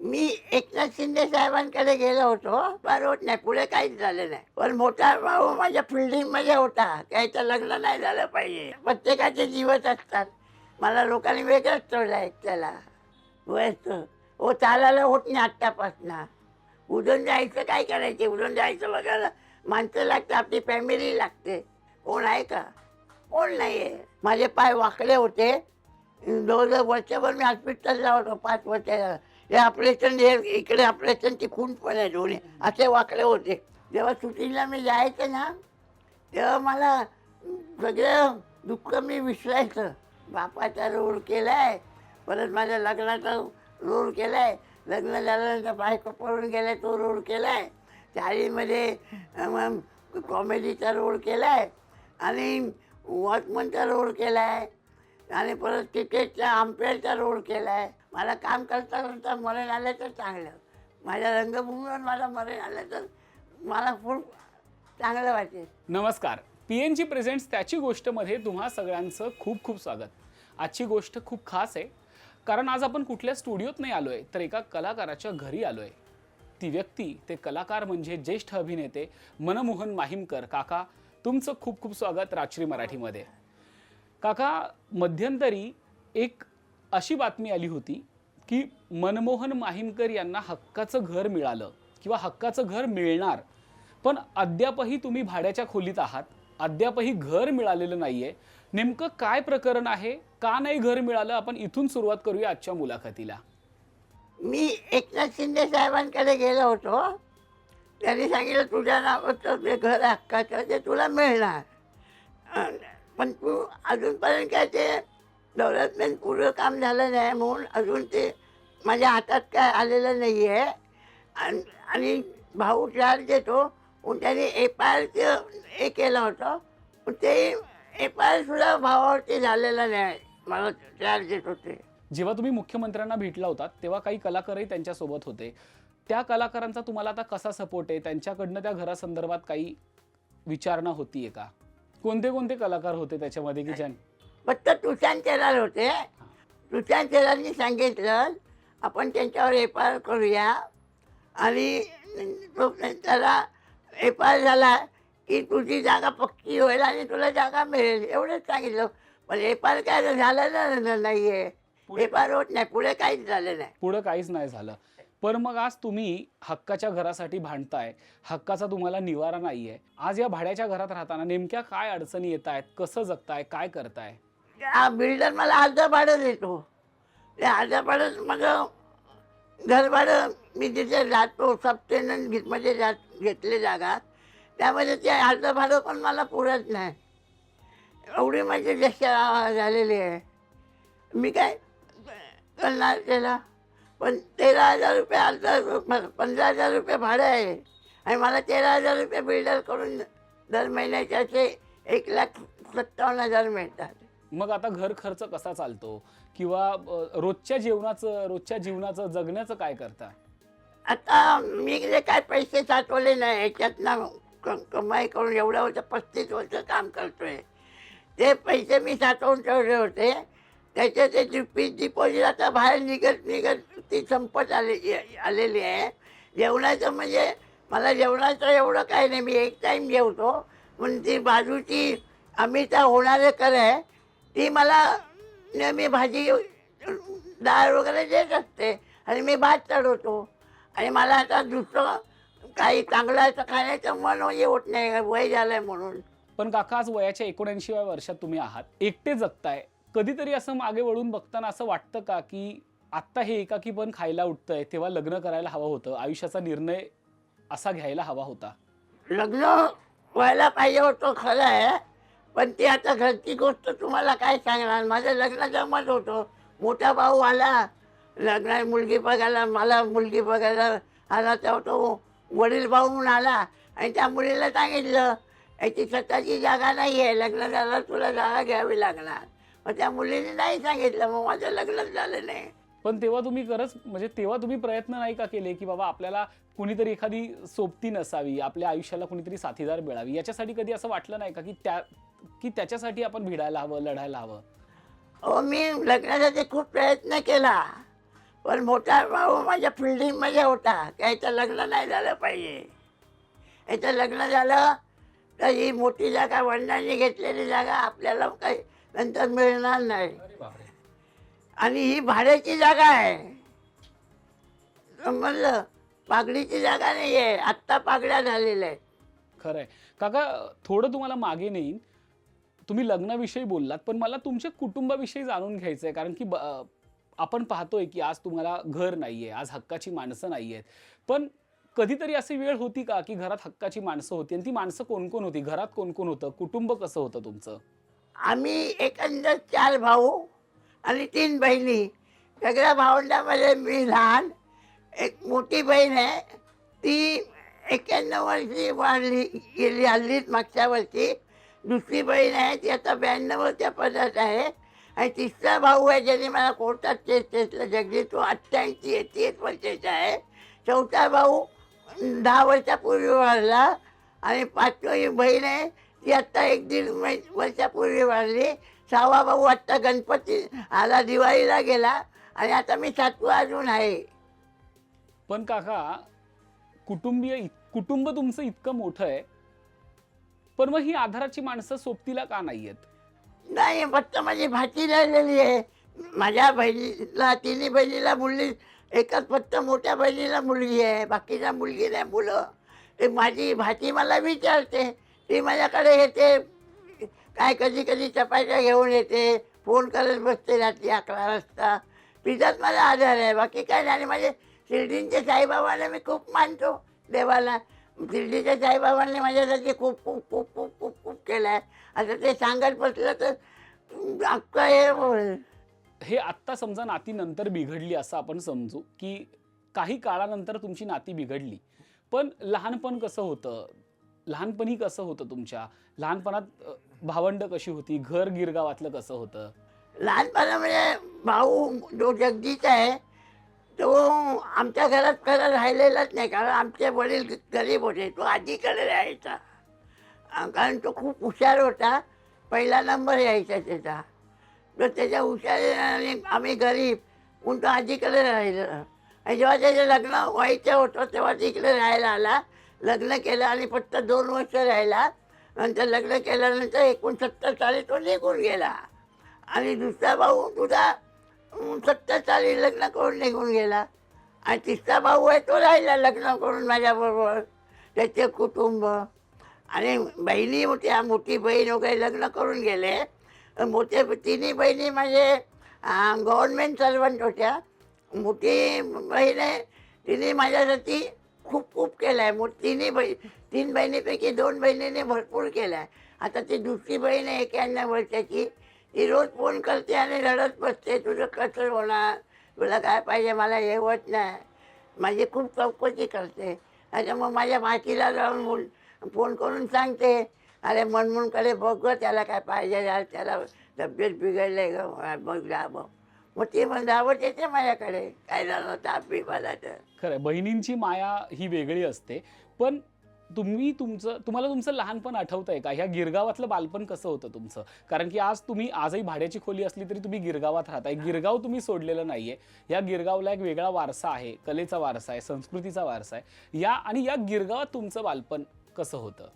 मी एकनाथ शिंदे साहेबांकडे गेलो होतो, पण होत नाही, पुढे काहीच झालं नाही. पण मोठा भाऊ माझ्या फिल्डिंगमध्ये होता, त्याचं लग्न नाही झालं पाहिजे. प्रत्येकाचे जीवच असतात. मला लोकांनी वेगळंच ठेवलं एकट्याला. वयस्क हो, चालायला होत नाही आत्तापासनं. उडून जायचं, काय करायचे, उडून जायचं बघायला माणसं लागतं, आपली फॅमिली लागते. कोण आहे का? कोण नाही आहे. माझे पाय वाकडे होते, जवळजवळ वर्षभर मी हॉस्पिटलला होतो, 5 वर्ष. हे ऑपरेशन, हे इकडे ऑपरेशन, खून पण आहे दोन्ही, असे वाकडे होते. जेव्हा शूटिंगला मी जायचं ना, तेव्हा मला सगळं दुःख मी विसरायचं. बापाचा रोल केलाय, परत माझ्या लग्नाचा रोल केलाय, लग्न झाल्यानंतर बायको पळून गेलाय तो रोल केलाय, चाळीमध्ये कॉमेडीचा रोल केलाय, आणि वॉचमनचा रोल केलाय, आणि परत क्रिकेटचा अंपायरचा रोल केलाय. मला काम करता करता मरण आलं तर चांगलं, माझ्या रंगभूमीवर मला मरण आलं तर मला खूप चांगलं वाटेल. नमस्कार, PNG प्रेझेंट्स त्याची गोष्टमध्ये तुम्हा सगळ्यांचं खूप खूप स्वागत. आजची गोष्ट खूप खास आहे, कारण आज आपण कुठल्या स्टुडिओत नाही आलोय, तर एका कलाकाराच्या घरी आलोय. ती व्यक्ती, ते कलाकार म्हणजे ज्येष्ठ अभिनेते मनमोहन माहीमकर. काका, तुमचं खूप खूप स्वागत राजश्री मराठीमध्ये. काका, मध्यंतरी एक अशी बातमी आली होती की मनमोहन माहीमकर यांना हक्काचं घर मिळालं किंवा हक्काचं घर मिळणार, पण अद्यापही तुम्ही भाड्याच्या खोलीत आहात, अद्यापही घर मिळालेलं नाहीये. नेमकं काय प्रकरण आहे, का नाही घर मिळालं, आपण इथून सुरुवात करूया आजच्या मुलाखतीला. मी एकनाथ शिंदे साहेबांकडे गेलो होतो, त्यांनी सांगितलं तुझ्या नावाचं जे घर हक्काचं ते तुला मिळणार, पण तू अजूनपर्यंत काय ते डेव्हलपमेंट पूर्ण काम झालं नाही, म्हणून अजून ते माझ्या हातात काय आलेलं नाही आहे. आणि भाऊ चार्ज देतो, पण त्यांनी FIR हे केलं होतं, पण ते FIR सुद्धा भावावरती झालेलं नाही, मला चार्ज देत होते. जेव्हा तुम्ही मुख्यमंत्र्यांना भेटला होता तेव्हा काही कलाकारही त्यांच्यासोबत होते. त्या कलाकारांचा तुम्हाला आता कसा सपोर्ट आहे? त्यांच्याकडनं त्या घरासंदर्भात काही विचारणा होतीये का? कोणते कोणते कलाकार होते त्याच्यामध्ये की ज्यां फक्त तुषार शेलार होते. तुषार शेलारनी सांगितलं आपण त्यांच्यावर FIR करूया, आणि त्याला FIR झाला की तुझी जागा पक्की होईल आणि तुला जागा मिळेल, एवढंच सांगितलं. पण FIR काय झालं नाही आहे, FIR होत नाही, पुढे काहीच झालं नाही. पुढं काहीच नाही झालं. पण मग आज तुम्ही हक्काच्या घरासाठी भांडताय, हक्काचा तुम्हाला निवारा नाहीये. आज या भाड्याच्या घरात राहताना नेमक्या काय अडचणी येत आहेत, कसं जगताय, काय करताय? हा बिल्डर मला अर्धं भाडं देतो, ते अर्धं भाडं माझं घर भाडं, मी जिथे राहतो सबटेनंटमध्ये घेतले जागा, त्यामध्ये ते अर्धं भाडं पण मला पुरत नाही. एवढी माझी दशा झालेली आहे. मी काय करणार त्याला? पण 13,000 रुपये, अर्धा 15,000 रुपये भाडं आहे, आणि मला 13,000 रुपये बिल्डर करून दर महिन्याचे असे 1,57,000 मिळतात. मग आता घर खर्च कसा चालतो, किंवा रोजच्या जीवनाचं जगण्याचं काय करता? आता मी जे काय पैसे साठवले नाही, ह्याच्यातनं कमाई करून एवढ्या वर्ष 35 वर्ष काम करतोय, ते पैसे मी साठवून ठेवले होते. त्याचे ते फीस डिपॉझिट आता बाहेर निघत ती संपत आलेली आहे. जेवणाचं म्हणजे मला जेवणाचं एवढं काही नाही, मी एक टाईम जेवतो, पण ती बाजूची अमिता होणारे आहे ती मला नेहमी भाजी डाळ वगैरे देत असते, आणि मी भात चढवतो. आणि मला आता दुसरं काही चांगलं असं खाण्याचं मन होत नाही, वय झालंय म्हणून. पण काका, आज वयाच्या 79व्या वर्षात तुम्ही आहात, एकटे जगताय. कधीतरी असं मागे वळून बघताना असं वाटतं का की आत्ता हे एकाकी पण खायला उठतंय, तेव्हा लग्न करायला हवं होतं, आयुष्याचा निर्णय असा घ्यायला हवा होता? लग्न व्हायला पाहिजे होतं खरं आहे, पण ती आता घरची गोष्ट तुम्हाला काय सांगणार. माझं लग्न जमत होतं, मोठा भाऊ आला लग्नात मुलगी बघायला, मला मुलगी बघायला आला, तेव्हा तो वडील भाऊ म्हणून आला, आणि त्या मुलीला सांगितलं याची स्वतःची जागा नाही आहे, लग्न झालं तुला जागा घ्यावी लागणार. मग त्या मुलीने नाही सांगितलं, मग माझं लग्नच झालं नाही. पण तेव्हा तुम्ही म्हणजे तेव्हा तुम्ही प्रयत्न नाही का केले की बाबा आपल्याला कुणीतरी एखादी सोबती नसावी, आपल्या आयुष्याला कुणीतरी साथीदार मिळावी, याच्यासाठी कधी असं वाटलं नाही का की त्याच्यासाठी आपण भिडायला हवं, लढायला हवं? हो, मी लग्नासाठी खूप प्रयत्न केला, पण मोठा भाऊ माझ्या फिल्डिंगमध्ये होता, याचं लग्न नाही झालं पाहिजे. याचं लग्न झालं तर ही मोठी जागा, वडिलांनी घेतलेली जागा आपल्याला काही नंतर मिळणार नाही. आणि ही भाड्याची जागा आहे, समजलं? पागडीची जागा नाही आहे. आत्ता पागड्या झालेल्या आहेत. खरंय. काका, थोडं तुम्हाला मागे नेईन. तुम्ही लग्नाविषयी बोललात, पण मला तुमच्या कुटुंबाविषयी जाणून घ्यायचं आहे. कारण की आपण पाहतोय की आज तुम्हाला घर नाहीये, आज हक्काची माणसं नाहीयेत. पण कधीतरी अशी वेळ होती का की घरात हक्काची माणसं होती, आणि ती माणसं कोण कोण होती, घरात कोण कोण होतं, कुटुंब कसं होतं तुमचं? आम्ही एकंदर 4 भाऊ आणि 3 बहिणी. सगळ्या भावंडामध्ये मी लहान. एक मोठी बहीण आहे, ती 91 वर्षी वाढली गेली हल्लीच मागच्या वर्षी. दुसरी बहीण आहे, ती आता 92च्या पदात आहे. आणि तिसरा भाऊ आहे ज्याने मला कोर्टात केस केसला जगली, तो 88 वर्षाचा आहे. चौथा भाऊ 10 वर्षापूर्वी वाढला. आणि 5वी बहीण आहे, ती आत्ता 1-1.5 वर्षापूर्वी वाढली. 6वा भाऊ आत्ता गणपती आला, दिवाळीला गेला. आणि आता मी 7वा अजून आहे. पण काका, कुटुंब तुमचं इतकं मोठं आहे, पण मग ही आधाराची माणसं सोबतीला का नाहीयेत? नाही, फक्त माझी भाची राहिलेली आहे. माझ्या बहिणीला, तिन्ही बहिणीला मुली, एकच फक्त मोठ्या बहिणीला मुलगी आहे, बाकीच्या मुलगी नाही, मुलं. ते माझी भाची मला विचारते, ती माझ्याकडे येते, काय कधी कधी चपात्या घेऊन येते, फोन करत बसते रात्री 11 वाजता. तिचाच मला आधार आहे, बाकी काय नाही. आणि माझे शिर्डींचे साईबाबांना मी खूप मानतो, देवाला. शिर्डीच्या साईबाबांनी माझ्यासाठी खूप खूप खूप खूप खूप खूप केलं आहे. आता ते सांगत बसलं तर अख्खं हे आत्ता समजा नाती नंतर बिघडली असं आपण समजू, की काही काळानंतर तुमची नाती बिघडली. पण लहानपण कसं होतं, लहानपणी कसं होतं तुमच्या लहानपणात? भावंड कशी होती, घर गिरगावातलं कसं होतं? लहानपणामध्ये भाऊ जो जगदीश आहे, तो आमच्या घरात खरं राहिलेलाच नाही, कारण आमचे वडील गरीब होते. तो आजीकडे राहायचा. कारण तो खूप हुशार होता, पहिला नंबर यायचा त्याचा. तर त्याच्या हुशारीने आम्ही गरीब म्हणून तो आजीकडे राहिलं. आणि जेव्हा त्याचं लग्न व्हायचं होतं तेव्हा तिकडे राहायला आला. लग्न केलं आणि फक्त 2 वर्ष राहिला. नंतर लग्न केल्यानंतर 69 साली तो निघून गेला. आणि दुसरा भाऊ तुझा 70 साली लग्न करून निघून गेला. आणि तिसरा भाऊ आहे तो राहिला लग्न करून माझ्याबरोबर, त्याचे कुटुंब. आणि बहिणी होत्या, मोठी बहीण वगैरे लग्न करून गेले. मोठे तिन्ही बहिणी माझे गव्हर्नमेंट सर्वंट होत्या. मोठी बहीण आहे, तिने माझ्यासाठी खूप खूप केलं आहे. 3 बहिणीपैकी 2 बहिणीने भरपूर केलं आहे. आता ती दुसरी बहीण आहे 91 वर्षाची. ती रोज फोन करते आणि रडत बसते, तुझं कसं होणार, तुला काय पाहिजे, मला हे होत नाही. माझी खूप चौकशी करते. त्याच्यामुळे माझ्या भाचीला जाऊन फोन करून सांगते, अरे मनमूनकडे बघ, त्याला काय पाहिजे, यार त्याला तब्येत बिघडले ग, बघ जा बघ. मग ती पण धावत येते माझ्याकडे, काय झालं ताप बी मला तर. खरं, बहिणींची माया ही वेगळी असते. पण तुम्हाला तुमचं लहानपण आठवतंय का? ह्या गिरगावातलं बालपण कसं होतं तुमचं? कारण की आजही भाड्याची खोली असली तरी तुम्ही गिरगावात राहताय. गिरगाव तुम्ही सोडलेलं नाहीये. या गिरगावला एक वेगळा वारसा आहे, कलेचा वारसा आहे, संस्कृतीचा वारसा आहे. या गिरगावात तुमचं बालपण कसं होतं?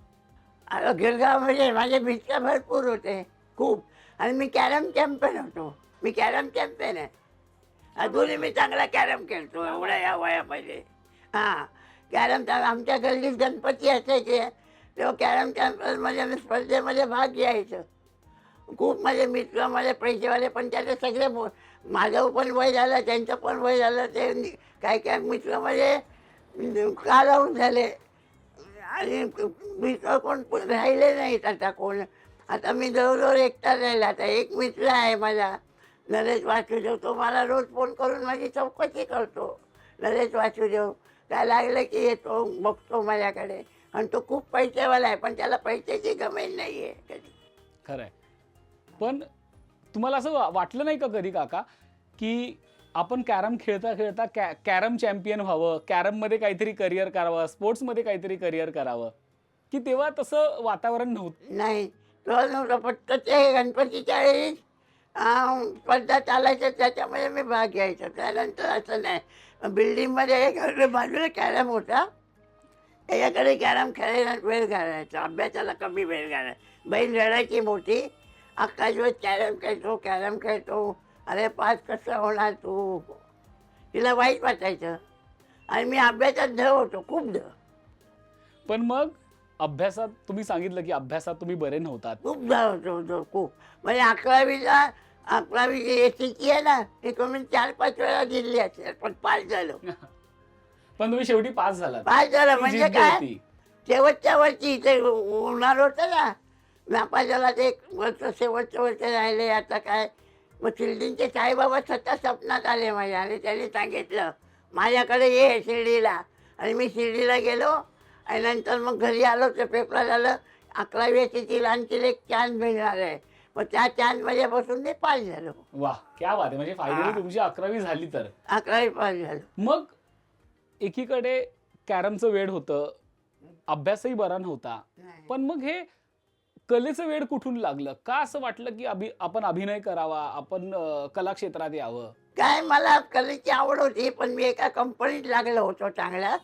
आता गिरगावमध्ये माझे मित्र भरपूर होते, खूप. आणि मी कॅरम चॅम्पियन होतो. मी कॅरम चॅम्पियन आहे. अजूनही मी चांगला कॅरम खेळतो एवढ्या या वयामध्ये. हां, कॅरम आमच्या गल्लीत गणपती असायचे तेव्हा कॅरम चॅम्पियनमध्ये मी स्पर्धेमध्ये भाग घ्यायचो. खूप माझे मित्र, माझे पैसेवाले, पण त्याचे सगळे माझं पण वय झालं, त्यांचं पण वय झालं. ते काय काय मित्र माझे कालावून झाले. आणि मित्र कोण राहिले नाहीत आता कोण. आता मी जवळजवळ एकटा राहिला. आता एक मित्र आहे माझा, नरेश वासुदेव. तो मला रोज फोन करून माझी चौकशी करतो. नरेश वासुदेव काय लागलं की येतो, बघतो माझ्याकडे. आणि तो खूप पैसेवाला आहे, पण त्याला पैशाची गमेल नाही आहे कधी. खरंय. पण तुम्हाला असं वाटलं नाही का कधी काका, की आपण कॅरम खेळता खेळता कॅरम चॅम्पियन व्हावं, कॅरममध्ये काहीतरी करिअर करावं, स्पोर्ट्समध्ये काहीतरी करिअर करावं, की तेव्हा तसं वातावरण नव्हतं? नाही, तो नव्हतं. फक्त ते गणपतीच्या वेळी स्पर्धा चालायच्या त्याच्यामध्ये मी भाग घ्यायचा. त्यानंतर असं नाही, बिल्डिंगमध्ये एक बाजूला कॅरम होता, त्याच्याकडे कॅरम खेळायला वेळ घालायचा, अभ्यासाला कमी वेळ घालायचा. बहीण रडायची मोठी, अख्खा दिवस कॅरम खेळतो, अरे पास कसं होणार तू, तिला वाईट वाटायचं. आणि मी अभ्यासात ध होतो, खूप ध, पण मग अभ्यासात तुम्ही सांगितलं की अभ्यासात तुम्ही बरे नव्हतात. खूप ध होतो खूप. म्हणजे 11वी एसीची आहे ना, ती कमी 4-5 वेळा दिली असेल, पण पास झालो. पण तुम्ही शेवटी पास झालात. पास झालं ती म्हणजे जिद्द काय, होती. शेवटच्या वर्षी इथे होणार होतं ना, नापासाला ते एक वर्ष शेवटचं वर्ष राहिले. आता काय, मग शिर्डीचे साईबाबा स्वतः स्वप्नात आले माझ्या आणि त्यांनी सांगितलं माझ्याकडे ये शिर्डीला. आणि मी शिर्डीला गेलो आणि नंतर मग घरी आलो, तर पेपर झालं 11वी लहानची एक चान्स मिळणार आहे. मग त्या चान्समध्ये बसून मी पास झालो. वा, क्या बात आहे. म्हणजे फायनली तुमची 11वी झाली तर. 11वी पास झालो. मग एकीकडे कॅरमचं वेड होतं, अभ्यासही बरा नव्हता, पण मग हे कलेचं वेड कुठून लागलं? का असं वाटलं की आपण अभिनय करावा, आपण कला क्षेत्रात यावं? काय, मला कलेची आवड होती, पण मी एका कंपनीत लागलो होतो चांगल्या.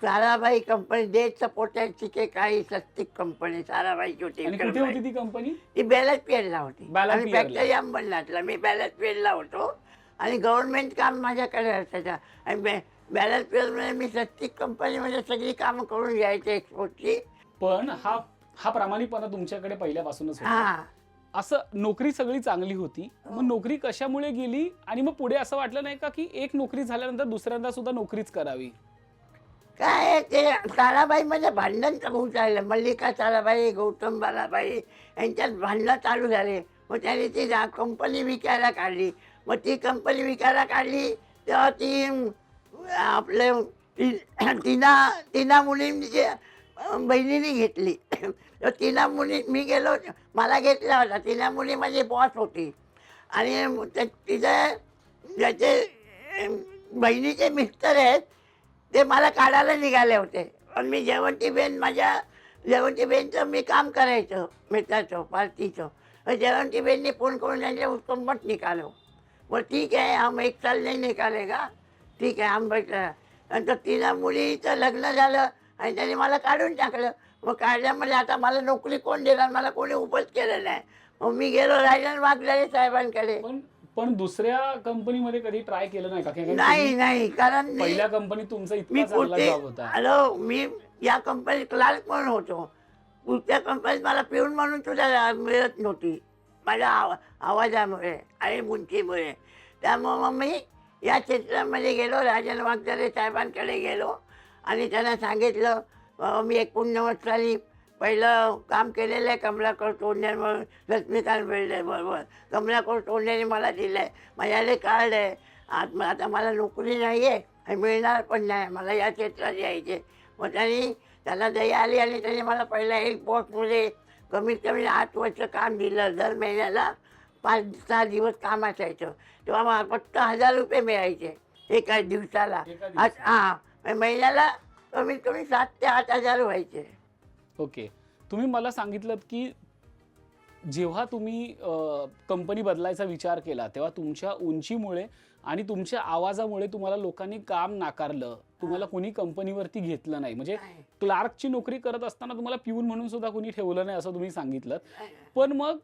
साराभाई कंपनी, डेट सपोर्टची के काही स्वस्तिक कंपनी साराभाईची होती. आणि कुठे होती ती कंपनी? ती बॅलन्सफील्डला होती. बॅलन्स आणि पिअरला. फॅक्टरी अंबरनाथला. मी बॅलन्सफील्डला होतो आणि गव्हर्नमेंट काम माझ्याकडे असायचं. आणि बॅलन्सफील्डमध्ये मी स्वस्तिक कंपनीमध्ये सगळी कामं करून घ्यायचे एक्सपोर्टची. पण हा प्रामाणिकपणा तुमच्याकडे पहिल्यापासूनच होता. हां, असं नोकरी सगळी चांगली होती, मग नोकरी कशामुळे गेली? आणि मग पुढे असं वाटलं नाही का की एक नोकरी झाल्यानंतर दुसऱ्यांदा सुद्धा नोकरीच करावी? काय ते साराभाईमध्ये भांडण होऊन चाललं. मल्लिका साराभाई, गौतम बाराभाई यांच्यात भांडणं चालू झाले. मग त्यांनी ती कंपनी विकायला काढली. मग ती कंपनी विकायला काढली तेव्हा ती आपलं तिना मुलींची बहिणीने घेतली. तर तिना मुली, मी गेलो, मला घेतला होता. तिना मुली माझी बॉस होती. आणि तिथे ज्याचे बहिणीचे मिस्टर आहेत ते मला काढायला निघाले होते. पण मी जेवणची बेनचं मी काम करायचं, मित्राचं पार्टीचं. जेवणची बेनने फोन करून त्यांच्या उसको मत निकालो. बोल ठीक आहे, हम 1 साल नहीं निकालेगा, ठीक आहे, हम बैठला. नंतर तिला मुलीचं लग्न झालं आणि त्यांनी मला काढून टाकलं. मग काढल्यामध्ये आता मला नोकरी कोण देणार, मला कोणी उभंच केलं नाही. मग मी गेलो राजन वाघजारे साहेबांकडे. पण दुसऱ्या कंपनीमध्ये कधी ट्राय केलं नाही का? नाही, कारण पहिल्या कंपनीत तुमचा मी इतका चांगला पुढे जॉब होता. हॅलो, मी या कंपनीत क्लार्क म्हणून होतो. पुढच्या कंपनीत मला पिऊन म्हणून सुद्धा मिळत नव्हती माझ्या आवाजामुळे आणि उंचीमुळे. त्यामुळं मग मी या क्षेत्रामध्ये गेलो, राजन वाघजारे साहेबांकडे गेलो आणि त्यांना सांगितलं मी 89 साली पहिलं काम केलेलं आहे कमलाकर तोंडे म्हणून, लक्ष्मीकांत बेर्डे बरोबर. कमलाकर तोंडेने मला दिलं आहे, माझ्याकडे कार्ड आहे. आता मला नोकरी नाही आहे आणि मिळणार पण नाही, मला या क्षेत्रात यायचे. मग त्याला दया आली आणि त्याने मला पहिल्या एक पोस्टमध्ये कमीत कमी 8 वर्ष काम दिलं. दर महिन्याला 5-6 दिवस काम असायचं. तेव्हा मला फक्त 1000 रुपये मिळायचे एका दिवसाला. हां, महिन्याला कमीत कमी 7 ते 8 हजार व्हायचे. ओके, तुम्ही मला सांगितलं की जेव्हा तुम्ही कंपनी बदलायचा विचार केला तेव्हा तुमच्या उंचीमुळे आणि तुमच्या आवाजामुळे तुम्हाला लोकांनी काम नाकारलं, तुम्हाला कोणी कंपनीवरती घेतलं नाही. म्हणजे क्लार्कची नोकरी करत असताना तुम्हाला पिऊन म्हणून सुद्धा कोणी ठेवलं नाही असं तुम्ही सांगितलं. पण मग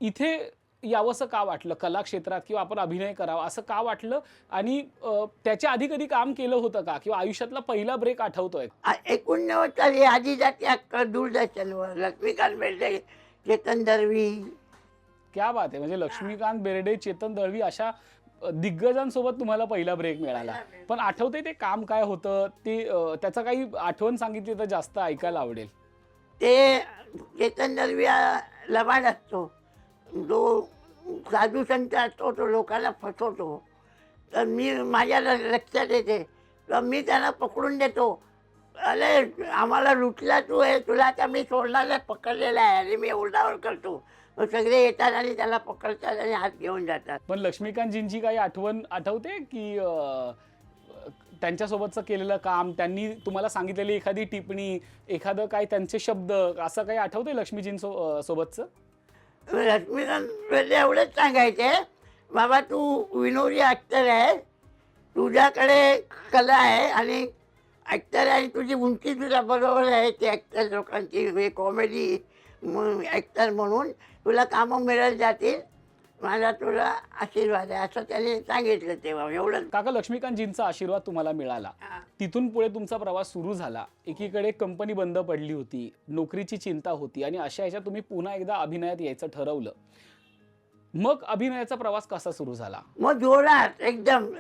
इथे यावंसं का वाटलं, कला क्षेत्रात किंवा आपण अभिनय करावा असं का वाटलं? आणि त्याच्या आधी कधी काम केलं होतं का, किंवा आयुष्यातला पहिला ब्रेक आठवतोय? 89 साली आधी जाते अक्का दूरदर्शनवर लक्ष्मीकांत बेर्डे, चेतन दळवी. क्या बात आहे. म्हणजे लक्ष्मीकांत बेर्डे, चेतन दळवी अशा दिग्गजांसोबत तुम्हाला पहिला ब्रेक मिळाला. पण आठवते ते काम काय होतं ते, त्याचा काही आठवण सांगितली तर जास्त ऐकायला आवडेल. ते चेतन दळवी लबाड असतो, जो साधू संत असतो, तो लोकांना फसवतो. तर मी माझ्या लक्षात येते, तर मी त्यांना पकडून देतो. अरे आम्हाला लुटला तू आहे, तुला आता मी सोडणार नाही, पकडलेला आहे. आणि मी ओरडावर करतो. मग सगळे येतात आणि त्याला पकडतात आणि हात घेऊन जातात. पण लक्ष्मीकांतजींची काही आठवण आठवते की त्यांच्यासोबतचं केलेलं काम, त्यांनी तुम्हाला सांगितलेली एखादी टिप्पणी, एखादं काय त्यांचे शब्द, असं काही आठवतंय लक्ष्मीजींसोबतचं? रश्मीकांत एवढंच सांगायचे, बाबा तू विनोदी ॲक्टर आहे, तुझ्याकडे कला आहे आणि ॲक्टर आहे, तुझी उंची तुझ्या बरोबर आहे ते ॲक्टर लोकांची, हे कॉमेडी ॲक्टर म्हणून तुला कामं मिळत जातील, माझा तुला आशीर्वाद आहे, असं त्याने सांगितलं तेव्हा. एवढं. काका, लक्ष्मीकांतजींचा आशीर्वाद तुम्हाला मिळाला, तिथून पुढे तुमचा प्रवास सुरू झाला. एकीकडे कंपनी बंद पडली होती, नोकरीची चिंता होती आणि अशा ह्याच्यात तुम्ही पुन्हा एकदा अभिनयात यायचं ठरवलं. मग अभिनयाचा प्रवास कसा सुरू झाला? मग जोरात एकदम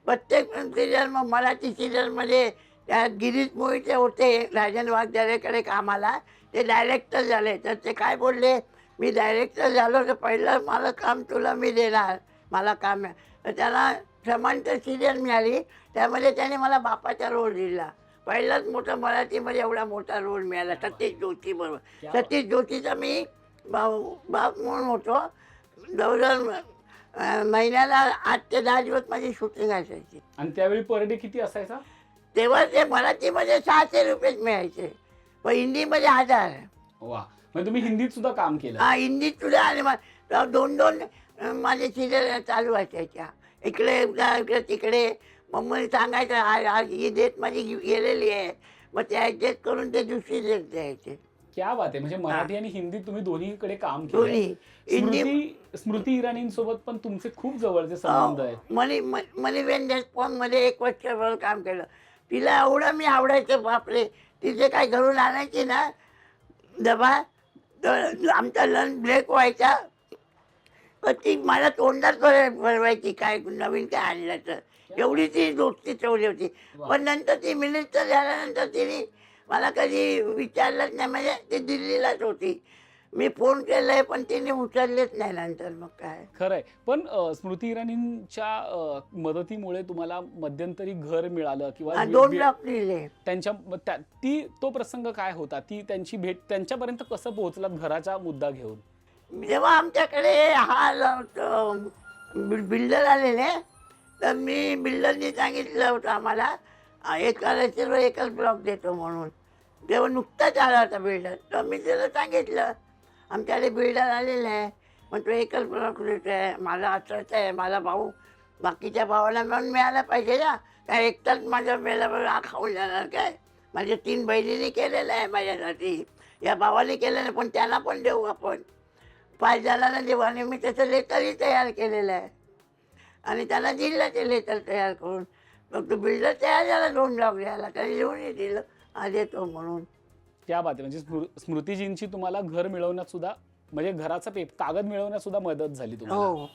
प्रत्येक सिरियल, मग मराठी सिरियलमध्ये त्यात गिरीश मोहिते होते राजन वाघजारेकडे कामाला, ते डायरेक्टर झाले. तर ते काय बोलले, मी डायरेक्टर झालो तर पहिलं मला काम तुला मी देणार, मला काम आहे. तर त्याला समांतर सिरियल मिळाली, त्यामध्ये त्याने मला बापाचा रोल दिला. पहिलाच मोठा मराठीमध्ये एवढा मोठा रोल मिळाला सतीश जोशी बरोबर. सतीश जोशीचा मी बाप म्हणून होतो. जवळजवळ महिन्याला 8 ते 10 दिवस माझी शूटिंग असायची. आणि त्यावेळी पर डे किती असायचा? तेव्हा ते मराठीमध्ये 600 रुपयेच मिळायचे, पण हिंदीमध्ये 1000. वा, म्हणजे तुम्ही हिंदीत सुद्धा काम केलं? हा, हिंदीत सुद्धा. आणि 2-2 माझे सिरियल चालू असायच्या, इकडे इकडे तिकडे. मग मला सांगायचं ही डेट माझी गेलेली आहे, मग ते ॲडजस्ट करून ते दुसरी डेट द्यायचे. क्या बात आहे. म्हणजे मराठी आणि हिंदी तुम्ही दोन्हीकडे काम केलं. दोन्ही. स्मृती इराणींसोबत पण तुमचे खूप जवळचे संबंध आहेत. मनी वेन मध्ये 1 वर्षभर काम केलं. तिला एवढं मी आवडायचं, बापरे. तिथे काय घरून आणायची ना डबा, तर आमचा लंच ब्रेक व्हायचा, पण ती मला तोंडात भरवायची काय नवीन काय आणलं तर. एवढी ती दोस्ती ठेवली होती. पण नंतर ती मिनिस्टर झाल्यानंतर तिने मला कधी विचारलंच नाही. म्हणजे ती दिल्लीलाच होती, मी फोन केलाय पण तिने उचललेच नाही नंतर. मग काय खरंय. पण स्मृती इराणींच्या मदतीमुळे तुम्हाला मध्यंतरी घर मिळालं किंवा 2 ब्लॉक दिले त्यांच्या तो प्रसंग काय होता? ती त्यांची भेट त्यांच्यापर्यंत कसं पोहोचलात घराचा मुद्दा घेऊन? जेव्हा आमच्याकडे बिल्डर आलेले, तर मी बिल्डरनी सांगितलं होतं आम्हाला एकच ब्लॉक देतो म्हणून. तेव्हा नुकताच आला होता बिल्डर, तर मी त्याला सांगितलं आमच्याकडे बिल्डर आलेला आहे, मग तो एकच ब्लॉक देतो आहे, मला असंच आहे, मला भाऊ बाकीच्या भावाला मिळून मिळायला पाहिजे ना, काय एकटाच माझ्या वेळेला खाऊन जाणार काय. माझ्या 3 बहिणींनी केलेलं आहे माझ्यासाठी, या भावाने केलं नाही, पण त्यांना पण देऊ आपण. 5 जणांना देऊ. आणि मी त्याचं लेटरही तयार केलेलं आहे आणि त्यांना दिलं ते लेटर तयार करून. मग तो बिल्डर तयार झाला 2 ब्लॉक द्यायला, त्याने लिहूनही दिलं आज येतो म्हणून. क्या बात आहे. म्हणजे स्मृतीजींची तुम्हाला घर मिळवण्यात सुद्धा, म्हणजे घराचा कागद मिळवण्यात सुद्धा मदत झाली तुम्हाला. हो.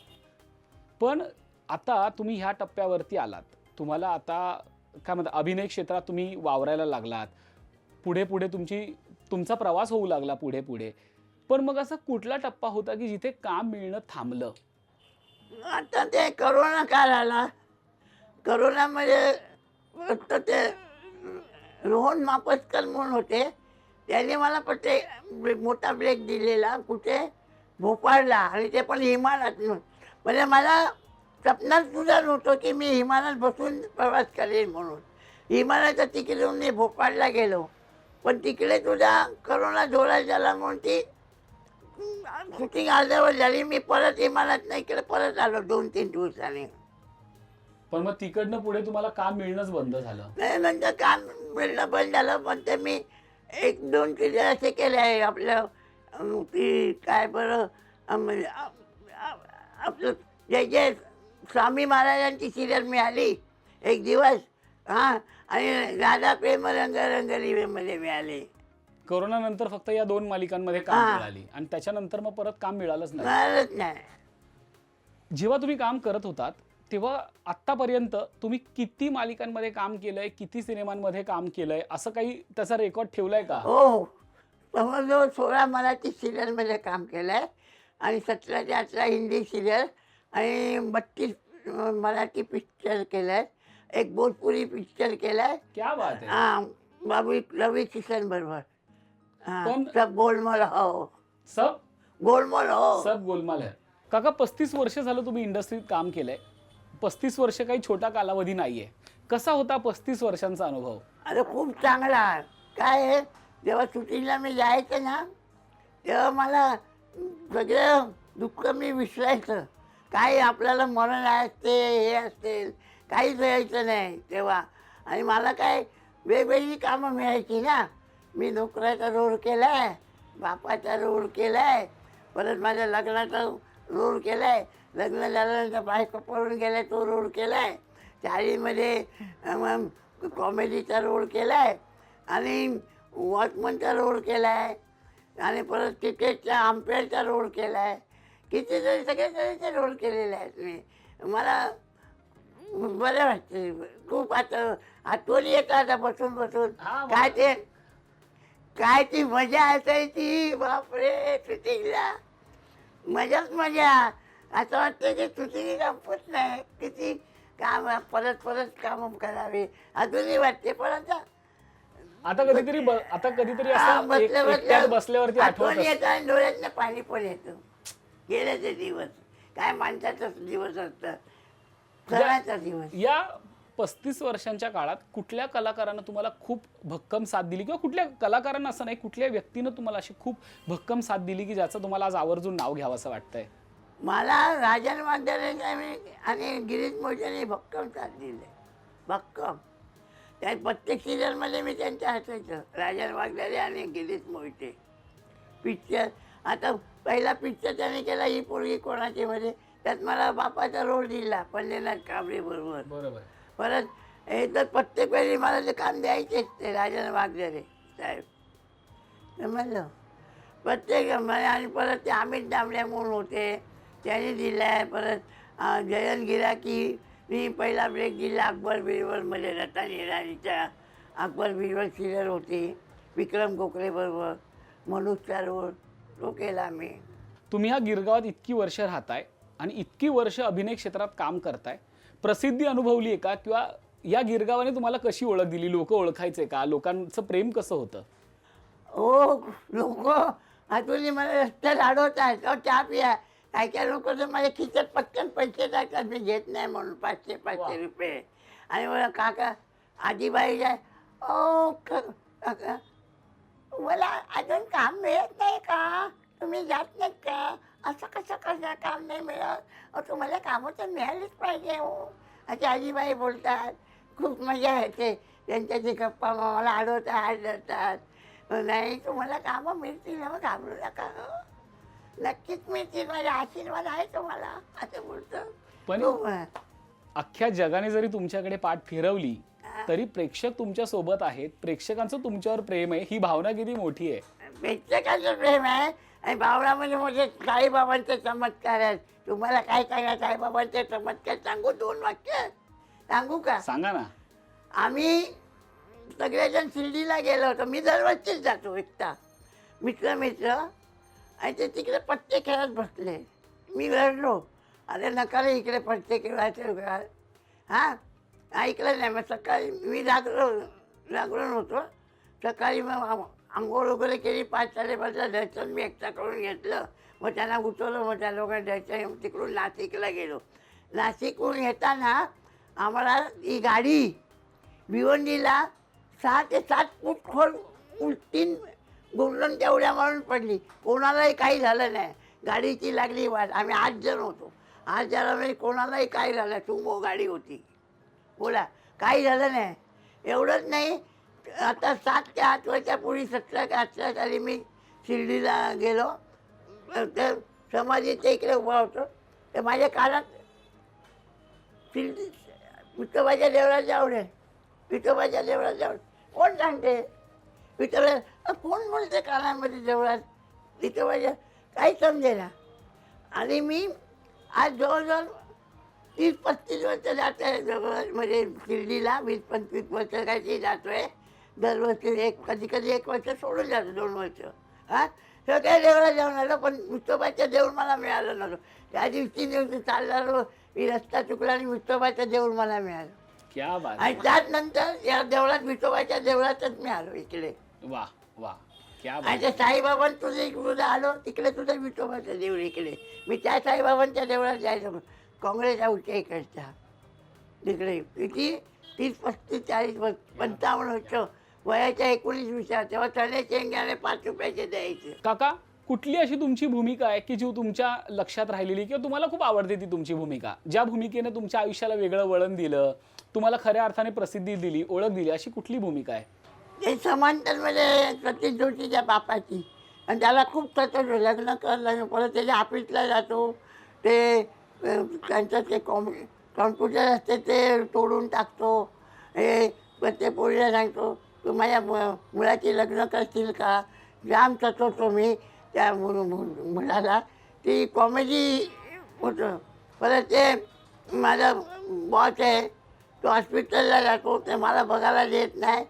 पण आता तुम्ही ह्या टप्प्यावरती आलात, तुम्हाला आता काय म्हणतात अभिनय क्षेत्रात तुम्ही वावरायला लागलात, पुढे पुढे तुमचा प्रवास होऊ लागला पुढे पुढे. पण मग असा कुठला टप्पा होता की जिथे काम मिळणं थांबलं? आता ते करोना काळ आला. करोनामध्ये फक्त ते रोहन मापस्कर म्हणून होते, त्याने मला मोठा ब्रेक दिलेला. कुठे? भोपाळला. आणि ते पण हिमालयात. म्हणजे मला स्वप्नात सुद्धा नव्हतं की मी हिमालयात बसून प्रवास करेन म्हणून. हिमालयाचं तिकीट घेऊन मी भोपाळला गेलो, पण तिकडे सुद्धा करोना जोरात झाला म्हणून ती शूटिंग अर्ध्यावर झाली. मी परत हिमालयात नाही, इकडे परत आलो 2-3 दिवसांनी. पण मग तिकडनं पुढे तुम्हाला काम मिळणंच बंद झालं? नाही, नंतर काम मिळणं बंद झालं. पण ते मी 1-2 सिरियल असे केले आहे आपलं, ती काय बरं आपलं जे स्वामी महाराजांची सिरियल मिळाली एक दिवस, हां, आणि राधा प्रेम रंग रंगलीमध्ये मिळाले. कोरोना नंतर फक्त या 2 मालिकांमध्ये काम मिळाली आणि त्याच्यानंतर मग परत काम मिळालंच नाही. जेव्हा तुम्ही काम करत होतात तेव्हा आतापर्यंत तुम्ही किती मालिकांमध्ये काम केलंय, किती सिनेमांमध्ये काम केलंय, असं काही त्याचा रेकॉर्ड ठेवलाय का? हो, जवळजवळ 16 मराठी सिरियलमध्ये काम केलं आहे आणि 17 ते 18 हिंदी सिरियल आणि 32 मराठी पिक्चर केलं आहे. एक भोजपुरी पिक्चर केला आहे. क्या बात आहे. हां, रवी किशन बरोबर. पण सब गोलमाल हो. सब गोलमाल हो. सब गोलमाल है. काका, 35 वर्ष झालं तुम्ही इंडस्ट्रीत काम केलंय. 35 वर्ष काही छोटा कालावधी नाहीये. कसा होता 35 वर्षांचा अनुभव? अरे खूप चांगला. काय आहे, जेव्हा शूटिंगला मी जायचं ना, तेव्हा मला सगळं दुःख मी विसरायचं. काही आपल्याला मरण असते हे असते काहीच यायचं नाही तेव्हा. आणि मला काय वेगवेगळी कामं मिळायची ना. मी नोकऱ्याचा रोड केला आहे, बापाचा रोड केला आहे, परत माझ्या लग्नाचा रोड केला आहे, लग्न झाल्यानंतर बायको पळून गेला तो रोड केला आहे, चाळीमध्ये कॉमेडीचा रोड केला आहे आणि वॉचमनचा रोड केला आहे आणि परत क्रिकेटचा अंपेअरचा रोड केला आहे. कितीतरी सगळे तऱ्हेचे रोड केलेले आहेत मी. मला बरं वाटते खूप. आता आठवणी येतात आता बसून बसून. काय ती मजा असायची बापरे. शूटिंगला मजाच मजा. असं वाटतं की शूटिंग संपत नाही. किती काम परत परत काम करावे अजूनही वाटते. पण आता कधीतरी असं एकट्यात बसल्यावरती आठवण आठवत येतं आणि डोळ्यातनं पाणी पण येतं. गेल्याचे दिवस काय माणसाचा दिवस असतं, सणाचा दिवस. या 35 वर्षांच्या काळात कुठल्या कलाकारानं तुम्हाला खूप भक्कम साथ दिली, किंवा कुठल्या कलाकारांना असं नाही, कुठल्या व्यक्तीनं तुम्हाला अशी खूप भक्कम साथ दिली की ज्याचं तुम्हाला आज आवर्जून नाव घ्यावं असं वाटतंय? मला राजन वागदरे आणि गिरीश मोहितेने भक्कम साथ दिले. भक्कम. त्या प्रत्येक सिरियलमध्ये मी त्यांच्या असायचं. राजन वागदरे आणि गिरीश मोहिते. पिक्चर आता पहिला पिक्चर त्याने केला ही पोरगी कोणाची मध्ये, त्यात मला बापाचा रोल दिला पंढरीनाथ कांबळे बरोबर. बरोबर. परत हे तर प्रत्येक वेळी मला ते काम द्यायचेच ते राजन वागदरे साहेब. समजलं प्रत्येक. आणि परत ते अमित दामले म्हणून होते त्यांनी दिलं आहे. परत जयंत गिराकी मी पहिला ब्रेक दिला अकबर बिरबलमध्ये. रतन इराणीच्या अकबर बिरबल सिरियल होती विक्रम गोखले बरोबर. मनोजचा रोल तो केला मी. तुम्ही ह्या गिरगावात इतकी वर्ष राहताय आणि इतकी वर्ष अभिनय क्षेत्रात काम करताय, प्रसिद्धी अनुभवली आहे का? किंवा या गिरगावाने तुम्हाला कशी ओळख दिली? लोक ओळखायचे का? लोकांचं प्रेम कसं होतं? हो लोक अजूनही मला रस्त्यात अडवतात चहा पिया. काय काय लोक तर माझ्या खिशात पटकन पैसे टाकतात मी घेत नाही म्हणून 500 रुपये. आणि मला काका आजीबाई जाय ओ काका मला अजून काम मिळत नाही का? तुम्ही जात नाहीत का? असं कसं काम नाही मिळत? तुम्हाला कामं तर मिळालीच पाहिजे हो असे आजीबाई बोलतात. खूप मजा येते त्यांच्याशी गप्पा. मला अडवतात धरतात. नाही तुम्हाला कामं मिळतील ना घाबरू नका. नक्कीच मिळतील माझे आशीर्वाद आहे तुम्हाला असं बोलतं. पण अख्ख्या जगाने जरी तुमच्याकडे पाठ फिरवली तरी प्रेक्षक तुमच्या सोबत आहेत. प्रेक्षकांचं तुमच्यावर प्रेम आहे. ही भावना किती मोठी आहे. प्रेक्षकांचं प्रेम आहे. आणि भावनामध्ये म्हणजे साईबाबांचे चमत्कार आहेत. तुम्हाला काय सांगा साईबाबांचे चमत्कार सांगू? 2 वाक्य सांगू का? सांगा ना. आम्ही सगळेजण शिर्डीला गेलो होतो. मी दरवर्षीच जातो एकटा मित्र आणि ते तिकडे पत्ते खेळत बसले. मी रडलो. अरे नका रे इकडे पत्ते खेळायचे. हां ऐकलं नाही. मग सकाळी मी जागरण होतो. सकाळी मग आंघोळ वगैरे केली. 5-5:30 दर्शन मी एकटा करून घेतलं. मग त्यांना उठवलं. मग त्या लोकांना दर्शन तिकडून नाशिकला गेलो. नाशिकहून येताना आम्हाला ही गाडी भिवंडीला 6 ते 7 फूट खोल 3 गुंडण तेवढ्या मारून पडली. कोणालाही काही झालं नाही. गाडीची लागली वाट. आम्ही 8 जण होतो. 8 जणांमध्ये कोणालाही काही झालं. सुमो गाडी होती. बोला काही झालं नाही. एवढंच नाही आता 7 ते 8 वर्षापूर्वी 17 ते 18 साली मी शिर्डीला गेलो. तर समाधीच्या इकडे उभा होतो. तर माझ्या कानात शिर्डी विठोबाच्या देवळात जाऊन विठोबाच्या देवळात जाऊन कोण सांगते विठोबा कोण बोलते कानामध्ये देवळात विठोबाच्या काही समजेना. आणि मी आज जवळजवळ 30-35 वर्ष जात आहे म्हणजे शिर्डीला. 20-25 वर्ष काहीतरी जातो आहे. दरवर्षी कधी 1 वर्ष सोडून जातो 2 वर्ष. हां सगळ्या देवळात जाऊन आलो. पण विठोबाचं देऊळ मला मिळालं नव्हतं. त्या दिवशी चाललो मी. रस्ता चुकला आणि विठोबाचं देऊळ मला मिळालं. क्या बात. आणि त्यानंतर या देवळात विठोबाच्या देवळातच मी आलो इकडे. वा वा क्या बात. आणि त्या साईबाबां तुझं इकडे आलो तिकडे तुझं विठोबाचं देऊळ इकडे. मी त्या साईबाबांच्या देवळात जायचो. काँग्रेस हाऊसच्या इकडच्या तिकडे. किती 30-35-40 वर्ष 55 वर्ष वयाच्या 19-20 तेव्हा चणे शेंगाने 5 रुपयाचे द्यायचे. काका कुठली अशी तुमची भूमिका आहे की जी तुमच्या लक्षात राहिलेली किंवा तुम्हाला खूप आवडते ती तुमची भूमिका, ज्या भूमिकेने तुमच्या आयुष्याला वेगळं वळण दिलं, तुम्हाला खऱ्या अर्थाने प्रसिद्धी दिली, ओळख दिली, अशी कुठली भूमिका आहे? ते समांतरमध्ये सतीश जोशीच्या बापाची, आणि त्याला खूप सतत लग्न कर लग्न, परत त्याच्या ऑफिसला जातो, ते त्यांचं ते कॉम्प्युटर असते ते तोडून टाकतो, हे ते पोरीला सांगतो तू माझ्या मुलाची लग्न करशील का, जाम सतवतो मी त्या मुलाला. ती कॉमेडी होतं. परत ते माझा बॉस आहे, तो हॉस्पिटलला जातो, ते मला बघायला देत नाही,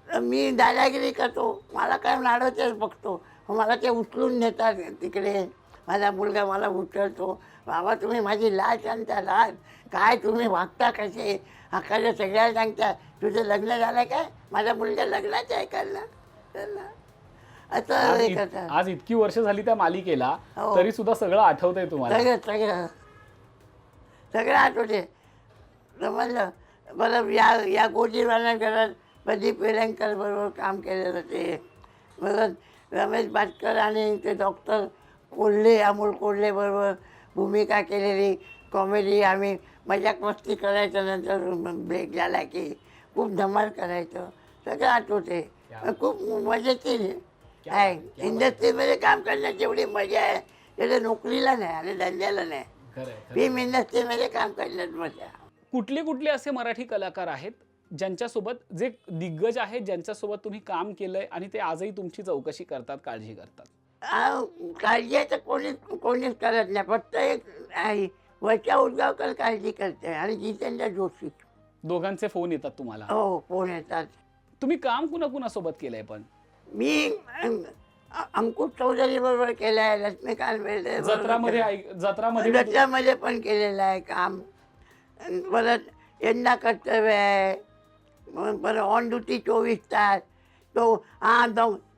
मी दादागिरी करतो, मला काय नाडं तेच बघतो, मला ते उचलून नेतात तिकडे. माझा मुलगा मला उचलतो, बाबा तुम्ही माझी लाज आणता, लाज काय तुम्ही वागता कसे, हक्काच्या सगळ्याला सांगता तुझं लग्न झालं काय, माझा मुलगा लग्नाचं आहे करणार असं हे करतात. आज इतकी वर्ष झाली त्या मालिकेला, हो. तरी सुद्धा सगळं आठवतंय तुम्हाला? सगळं सगळं सगळं आठवते. समजलं. बरं या गोजीवाल्या घरात प्रदीप वेलंकर बरोबर काम केलेलं ते, बरं रमेश भाटकर आणि ते डॉक्टर कोल्हे, अमोल कोल्हे बरोबर भूमिका केलेली कॉमेडी. आम्ही मजाक मस्ती करायचं, नंतर ब्रेक झाला की खूप धमाल करायचं, सगळं आठवते. खूप मजेशीर आहे. इंडस्ट्रीमध्ये काम करण्याची एवढी मजा आहे, त्याला नोकरीला नाही आणि धंद्याला नाही. फिल्म इंडस्ट्रीमध्ये काम करण्यात मजा. कुठले कुठले असे मराठी कलाकार आहेत ज्यांच्यासोबत, जे दिग्गज आहेत, ज्यांच्यासोबत तुम्ही काम केलंय आणि ते आजही तुमची चौकशी करतात, काळजी करतात? काळजी आहे तर कोणीच करत नाही. फक्त एक आहे, वर्षा उदगावकर काळजी करते आणि जितेंद्र जोशी. दोघांचे फोन येतात तुम्हाला? हो, फोन येतात. तुम्ही काम कुणाकुणासोबत केलंय पण? मी अंकुश चौधरी बरोबर केलं आहे, लक्ष्मीकांत बेर्डे जत्रामध्ये पण केलेलं आहे काम. परत यंदा कर्तव्य आहे, परत ऑन ड्युटी 24 तास, तो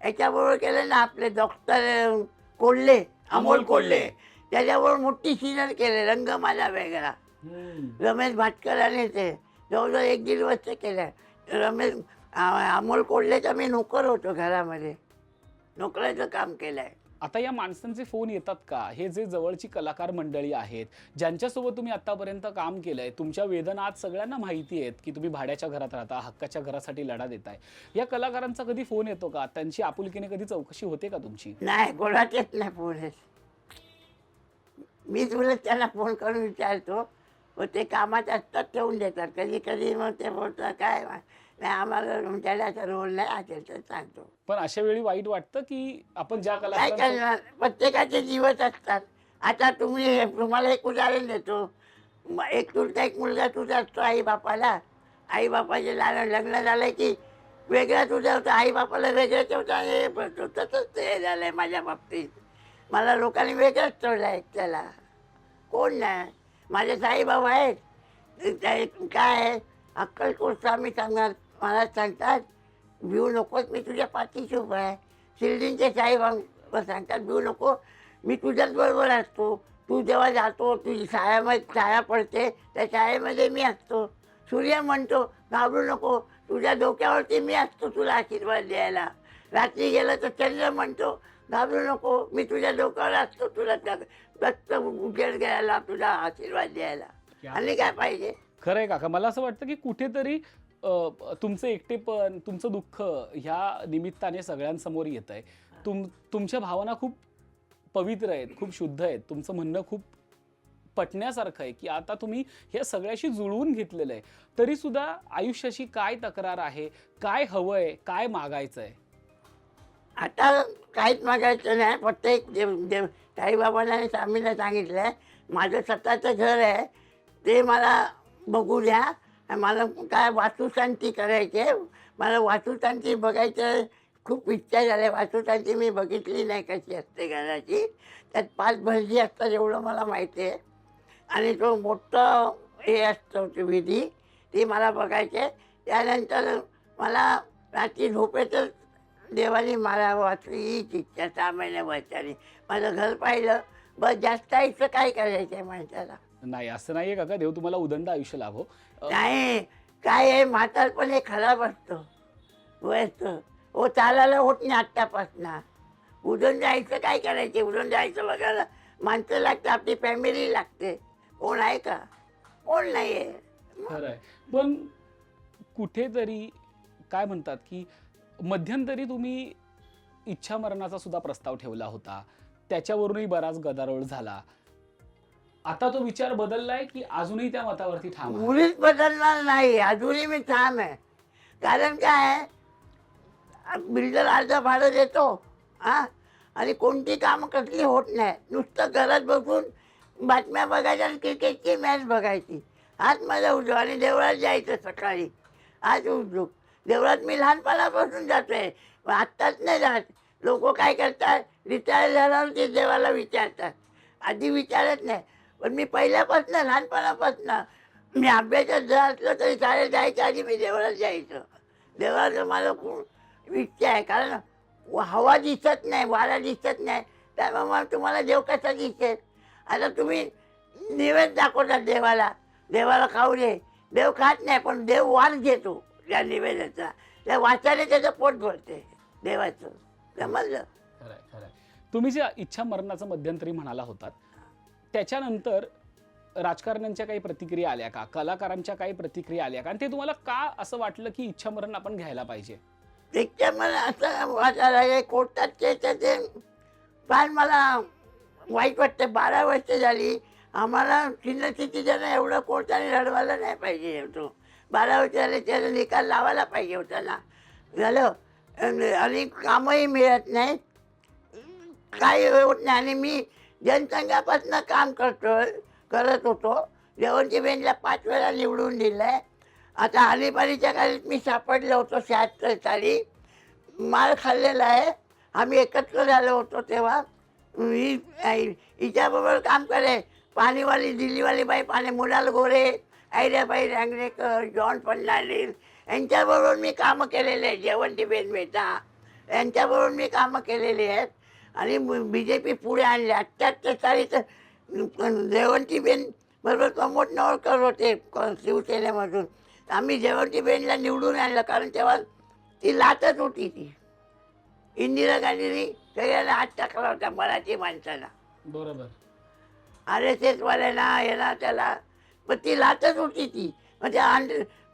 याच्याबरोबर केलं ना आपले डॉक्टर कोल्हे, अमोल कोल्हे, त्याच्याबरोबर मोठी सिरियल केले, रंग माझा वेगळा. रमेश भाटकर आणि ते जवळजवळ 1-1.5 वर्ष केलं. अमोल कोल्हेचा मी नोकर होतो, घरामध्ये नोकराचं काम केलं आहे. आता या माणसांचे फोन येतात का? हे जे जवळची कलाकार मंडळी आहेत, ज्यांच्यासोबत तुम्ही आतापर्यंत काम केलंय, तुमच्या वेदना आज सगळ्यांना माहिती आहेत की तुम्ही भाड्याच्या घरात राहता, हक्काच्या घरासाठी लढा देताय, या कलाकारांचा कधी फोन येतो का? त्यांची आपुलकीने कधी चौकशी होते का तुमची? नाही, कोणाचेच नाही फोन येत. मी तुला त्यांना फोन करून विचारतो, व ते कामात असतात ठेवून देतात. कधी कधी मग ते बोलतात काय नाही, आम्हाला त्याचा रोल नाही असेल तर सांगतो. पण अशा वेळी वाईट वाटतं की आपण ज्या काय कलाकारांना करणार, प्रत्येकाचे जीवच असतात. आता तुम्हाला एक उदाहरण देतो. एक तुझा एक मुलगा तुझा असतो आई बापाला, आई बापाचे लग्न झालं की वेगळा तुझा होता, आई बापाला वेगळं ठेवता. हे तसंच ते झालंय माझ्या बाबतीत. मला लोकांनी वेगळंच ठेवलं आहे त्याला. कोण नाही, माझे साईबाबा आहेत, काय आहे अक्कलकोट स्वामी सांगणार, मला सांगतात भिऊ नकोस, मी तुझ्या पाठीशी उभा आहे. शिर्डींचे साईबाबा सांगतात भिऊ नको, मी तुझ्याच बरोबर असतो. तू जेव्हा जातो, तुझी छाया पडते, त्या छायेमध्ये मी असतो. सूर्य म्हणतो घाबरू नको, तुझ्या डोक्यावरती मी असतो तुला आशीर्वाद द्यायला. रात्री गेलं तर चंद्र म्हणतो घाबरू नको, मी तुझ्या डोक्यावर असतो तुला दत्त उजेड घ्यायला, तुझा आशीर्वाद द्यायला. आणि काय पाहिजे? खरंय काका, मला असं वाटतं की कुठेतरी तुमचं एकटेपण, तुमचं दुःख ह्या निमित्ताने सगळ्यांसमोर येत आहे. तुमच्या भावना खूप पवित्र आहेत, खूप शुद्ध आहेत. तुमचं म्हणणं खूप पटण्यासारखं आहे की आता तुम्ही हे सगळ्याशी जुळवून घेतलेलं आहे. तरी सुद्धा आयुष्याशी काय तक्रार आहे, काय हवंय, काय मागायचं आहे? आता काहीच मागायचं नाही. फक्त एक साईबाबांना आणि स्वामींना सांगितलं आहे, माझं स्वतःचं घर आहे, ते मला बघू द्या. मला काय वास्तुशांती करायची आहे, मला वास्तुशांती बघायचं खूप इच्छा झाली. वास्तुशांती मी बघितली नाही कशी असते घराची. त्यात 5 भरजी असतात एवढं मला माहिती आहे. आणि तो मोठं हे असतं ते विधी, ती मला बघायचे. त्यानंतर मला रात्री झोपेतच देवाने मला वाचली हीच इच्छा. 6 महिन्याभरच्याने माझं घर पाहिलं, बस जास्त आयुष्य काय करायचं आहे माणसाला. नाही, असं नाहीये काका, देव तुम्हाला उदंड आयुष्य लाभो. नाही, काय आहे म्हातारपण हे खराब असतं, वयस्कर हो, चालायला होत नाही आत्तापासनं. उडून जायचं काय करायचे, उडून जायचं बघायला माणसं लागतं, आपली फॅमिली लागते. कोण आहे का? कोण नाही आहे. खरं आहे. पण कुठेतरी काय म्हणतात की मध्यंतरी तुम्ही इच्छा मरणाचा सुद्धा प्रस्ताव ठेवला होता, त्याच्यावरूनही बराच गदारोळ झाला. आता तो विचार बदललाय की अजूनही त्या मतावरती ठाम आहात? मुळीच बदलणार नाही, अजूनही मी ठाम आहे. कारण काय आहे, बिल्डर अर्ध भाडं देतो हा, आणि कोणती कामं कसली होत नाही. नुसतं घरात बसून बातम्या बघायच्या आणि क्रिकेटची मॅच बघायची, हाच माझा उद्योग. आणि देवळात जायचं सकाळी, हाच उद्योग. देवळात मी लहानपणापासून जातोय, पण आत्ताच नाही जात. लोक काय करतात, रिटायर झाल्यावर ते देवाला विचारतात, आधी विचारत नाही. पण मी पहिल्यापासून, लहानपणापासून, मी अभ्यासात जर असलं तरी शाळेत जायच्या आधी मी देवळात जायचं. देवळाचं मला खूप इच्छा आहे. कारण हवा दिसत नाही, वारा दिसत नाही, त्यामुळे मग तुम्हाला देव कसा दिसेल. आता तुम्ही निवेद दाखवतात देवाला, देवाला खाऊ दे, देव खात नाही, पण देव वास घेतो त्या निवेदाचा. त्या वासाने त्याचं पोट भरते देवाचं. समजलं? खरंय खरंय. तुम्ही जे इच्छा मरणाचं मध्यंतरी म्हणाला होतात, त्याच्यानंतर राजकारण्यांच्या काही प्रतिक्रिया आल्या का, कलाकारांच्या काही प्रतिक्रिया आल्या का, आणि ते तुम्हाला का असं वाटलं की इच्छा मरण आपण घ्यायला पाहिजे? त्याच्या मला असं वाटायला कोर्टात ते फार मला वाईट वाटतं. 12 वर्ष झाली आम्हाला, सिनियर सिटीजन एवढं कोर्टाने लढवायला नाही पाहिजे होतं. 12 वर्ष झाले, त्याला निकाल लावायला पाहिजे होता ना. झालं. आणि कामही मिळत नाही, काही होत नाही. आणि मी जनसंघापासून काम करत होतो. जेवणची बेनला 5 वेळा निवडून दिलं आहे. आता आणीबाणीच्या काळात मी सापडलो होतो 76 साली, मार खाल्लेला आहे. आम्ही एकत्र झालो होतो तेव्हा. हिच्याबरोबर काम करे, पाणीवाली दिल्लीवाली बाई, पाणी मुलाल गोरे, ऐराबाई रांगणेकर, जॉन फर्नांडिस, यांच्याबरोबर मी कामं केलेले आहेत. जेवणटीबेन मेहता यांच्याबरोबर मी कामं केलेली आहेत. आणि BJP पुढे आणले. 78 साली तर जेवणटीबेन बरोबर प्रमोद नवलकर होते शिवसेनेमधून. आम्ही जेवणटीबेनला निवडून आणलं, कारण तेव्हा ती लाटच होती. ती इंदिरा गांधींनी सगळ्यांना हात टाकला होता, मराठी माणसाला, बरोबर. RSS वाल्यांना, याला त्याला. पण ती लाटच होती ती. म्हणजे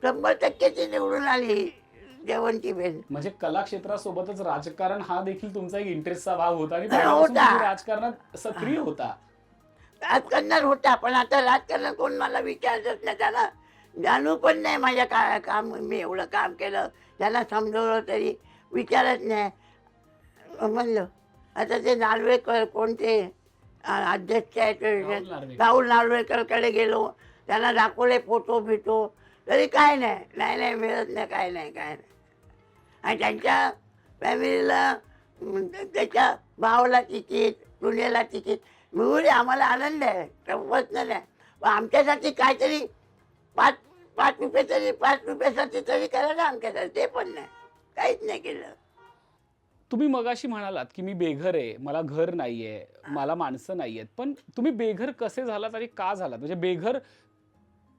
100% ती निवडून आली जेवणटीबेन. म्हणजे कला क्षेत्रासोबतच राजकारण हा देखील तुमचा एक इंटरेस्टचा भाग होता, आणि होता. पहिल्यापासून तुम्ही राजकारणात सक्रिय होता. राजकारणात होता, पण आता राजकारण कोण मला विचारतच नाही. त्यांना जाणू पण नाही माझ्या काम, मी एवढं काम केलं. त्यांना समजवलं तरी विचारत नाही. म्हणलं आता ते नार्वेकर कोणते अध्यक्ष आहेत, राहुल नार्वेकर. राहुल नार्वेकरकडे गेलो, त्यांना दाखवले फोटो बिटो, तरी काय नाही, नाही नाही मिळत नाही, काय नाही काय नाही. आणि त्यांच्या फॅमिलीला, त्याच्या भावाला तिकीट, पुण्याला तिकीट मिळू दे, आम्हाला आनंद आहे, प्रश्न नाही. पण आमच्यासाठी काहीतरी 5 रुपये तरी, 5 रुपयासाठी तरी करा ना आमच्यासाठी. ते पण नाही, काहीच नाही केलं. तुम्ही मगाशी म्हणालात की मी बेघर आहे, मला घर नाहीये, मला माणसं नाहीयेत. पण तुम्ही बेघर कसे झालात आणि का झालात? म्हणजे बेघर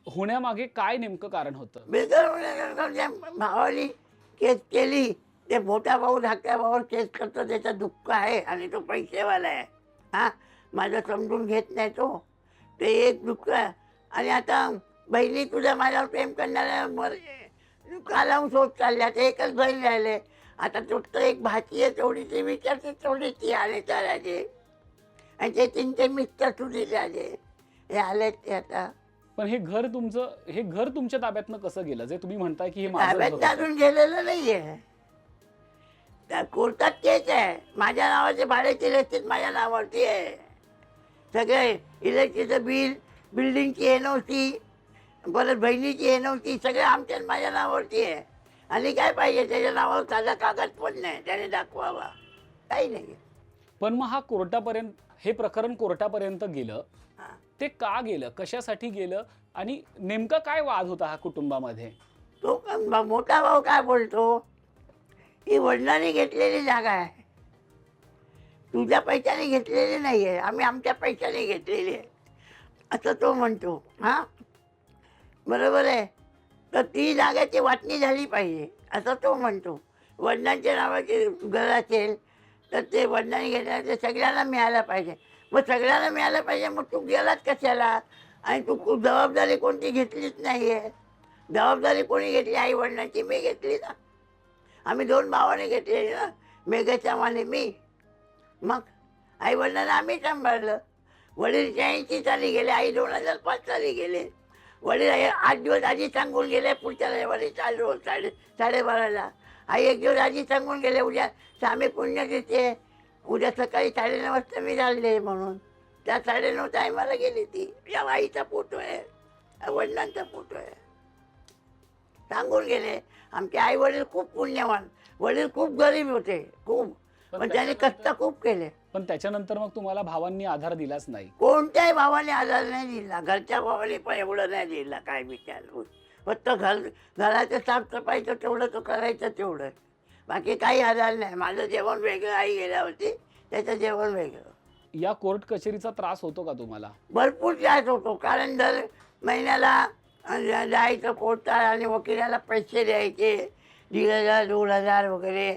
होण्यामागे काय नेमकं कारण होतं? बेघर होण्याच्या भावाने केस केली. ते मोठा भाऊ धाकट्या भावावर केस करतो, त्याचं दुःख आहे. आणि तो पैसेवाला आहे, हां, माझं समजून घेत नाही तो, ते एक दुःख आहे. आणि आता बहिणी तुझ्या माझ्यावर प्रेम करणाऱ्या कालावून शोध चालल्या. ते एकच बहीण राहिले. आता तो एक भाची आहे, तेवढीची विचारते, तेवढीची आले राजे. आणि ते 3 मिस्टर तुझे राजे, हे आले ते आता. पण हे घर तुमच्या ताब्यातनं कसं गेलं, जे तुम्ही म्हणताय की हे माझं घर ताब्यात होतं? अजून गेलेलं नाहीये. त्या कोर्टात केस आहे. माझ्या नावाचे भाड्याची रसीद माझ्या नावावरती आहे. सगळे इलेक्ट्रिकचं बिल, बिल्डिंगची NOC, परत बहिणीची NOC, सगळे आमच्या माझ्या नावावरती आहे. आणि काय पाहिजे, त्याच्या नावावर साधा कागद पण नाही, त्याने दाखवावा, काही नाही. पण मग हे प्रकरण कोर्टापर्यंत गेलं, हां. ते का गेलं, कशासाठी गेलं, आणि नेमका काय वाद होता हा कुटुंबामध्ये? तो मोठा भाऊ काय बोलतो, ही वडिलांनी घेतलेली जागा आहे, तुझ्या पैशाने घेतलेली नाही आहे, आम्ही आमच्या पैशाने घेतलेली आहे, असं तो म्हणतो. हां, बरोबर आहे. तर ती जागाची वाटणी झाली पाहिजे, असं तो म्हणतो. वडिलांच्या नावाची घर असेल, तर ते वडिलांनी घेतलं ते सगळ्यांना मिळायला पाहिजे. मग सगळ्यांना मिळायला पाहिजे, मग तू गेलाच कशाला? आणि तू खूप जबाबदारी कोणती घेतलीच नाही आहे. जबाबदारी कोणी घेतली? आई वडिलांची मी घेतली ना. आम्ही 2 भावाने घेतलेली ना, मेघाच्या माने मी. मग आई वडिलांना आम्ही सांभाळलं. वडील 86 साली गेले, आई 2005 साली गेले. वडील 8 दिवस आधी सांगून गेले, पुढच्या रविवारी चालू 12:30ला. आई 1 दिवस आधी सांगून गेले, उद्या स्वामी पुण्यतिथी, उद्या सकाळी 9:30 वाजता मी चालले म्हणून. त्या 9:30 टायमाला गेली ती. या आईचा फोटो आहे, वडिलांचा फोटो आहे. सांगून गेले. आमचे आई वडील खूप पुण्यवान. वडील खूप गरीब होते, खूप, पण त्यांनी कष्ट खूप केले. पण त्याच्यानंतर मग तुम्हाला भावांनी आधार दिलाच नाही. कोणत्याही भावाने आधार नाही दिला. घरच्या भावाने पण एवढं नाही दिला, काय विचार. फक्त घराचं साफसफाईचं तेवढं तो करायचं तेवढं, बाकी काही आधार नाही. माझं जेवण वेगळं, आई गेल्या होती त्याचं जेवण वेगळं. या कोर्ट कचेरीचा त्रास होतो का तुम्हाला? भरपूर त्रास होतो, कारण दर महिन्याला जायचं कोर्टात आणि वकिलाला पैसे द्यायचे, 1,500 2,000 वगैरे.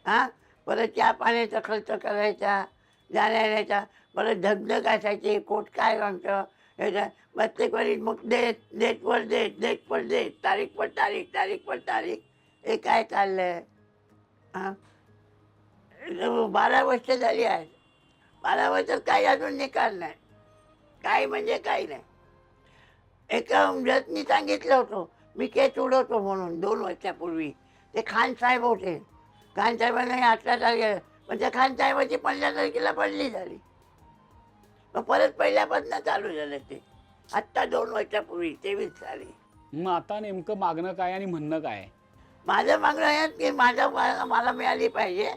हां, परत चहा पाण्याचा खर्च करायचा, जाण्या येण्याचा, परत धगधग असायची. कोर्ट काय सांगतं ह्याच्या प्रत्येक वेळी मग डेट पर डेट, तारीख पर तारीख. हे काय चाललं आहे? हां, 12 वर्ष झाली आहेत. 12 वर्षात काही अजून निकाल नाही, काही म्हणजे काही नाही. एका जजनी सांगितलं होतं मी केस उडवतो म्हणून 2 वर्षापूर्वी. ते खान साहेब होते. खान साहेबांनी 18 तारखेला, पण त्या खान साहेबाची 15 तारखेला बदली झाली. मग परत पहिल्यापासून चालू झालं ते. आत्ता 2 वर्षापूर्वी 23 साली. मग आता नेमकं मागणं काय आणि म्हणणं काय आहे? माझं मागणं आहे की मला मिळाली पाहिजे.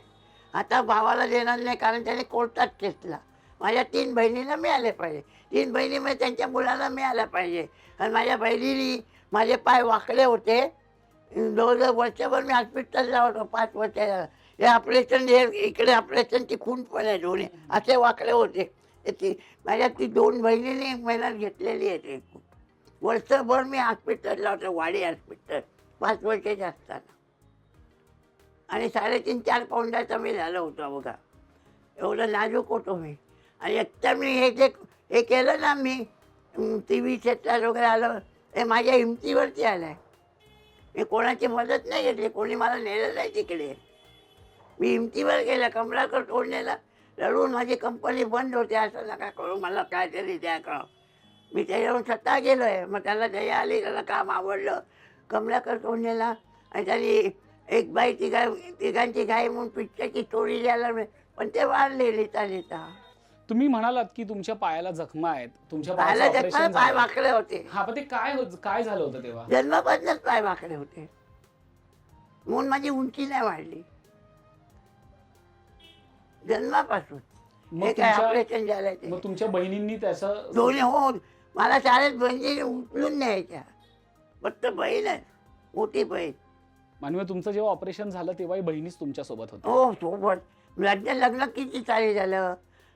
आता भावाला देणार नाही, कारण त्याने कोर्टात केसला. माझ्या 3 बहिणींना मिळाले पाहिजे. 3 बहिणीमध्ये त्यांच्या मुलांना मिळालं पाहिजे. आणि माझ्या बहिणीने, माझे पाय वाकडे होते, जवळजवळ वर्षभर मी हॉस्पिटलला होतो, 5 वर्षाला. हे ऑपरेशन, हे इकडे ऑपरेशन, ती खून पण आहे, दोन्ही असे वाकडे होते. माझ्या ती 2 बहिणीने मेहनत घेतलेली आहे. ते वर्षभर मी हॉस्पिटलला होतो, वाडी हॉस्पिटल, 5 वर्षाचे असताना. आणि 3.5-4 पाऊंडाचा मी झालो होतो बघा. एवढं नाजूक होतो मी. आणि एकटा मी हे केलं ना, मी TV क्षेत्रात वगैरे आलं, हे माझ्या हिमतीवरती आलं आहे. मी कोणाची मदत नाही घेतली, कोणी मला नेलं नाही तिकडे. मी हिमतीवर गेलं. कमलाकर तोडण्याला रडून माझी कंपनी बंद होते, असं नका करू, मला काहीतरी द्या का. मी त्याच्यावरून स्वतः गेलो आहे. मग त्याला दया आली, त्याला काम आवडलं. कमलाकर तोडण्याला, आणि त्यांनी एक बाई तिघांची गाय म्हणून पिक्चरची स्टोरी द्यायला, पण ते वाढले लिहिता. तुम्ही म्हणालात की तुमच्या पायाला जखमा आहेत, तुमच्या पायाला पायाचं जखमा, ऑपरेशन पाय झालं. वाकडे होते. हा, पण ते काय झालं होतं तेव्हा? जन्मापासूनच पाय वाकडे होते, म्हणून माझी उंची नाही वाढली जन्मापासून. मग हे काय ऑपरेशन झालं ते. मग तुमच्या बहिणींनी त्याचं दोन्ही हो, मला शाळेत बहिणी उचलून न्यायच्या. फक्त बहीणच, मोठी बहीण. मानवी, तुमचं जेव्हा ऑपरेशन झालं तेव्हाही बहिणीच तुमच्या सोबत होती? हो, सोबत. लग्न किती साली झालं?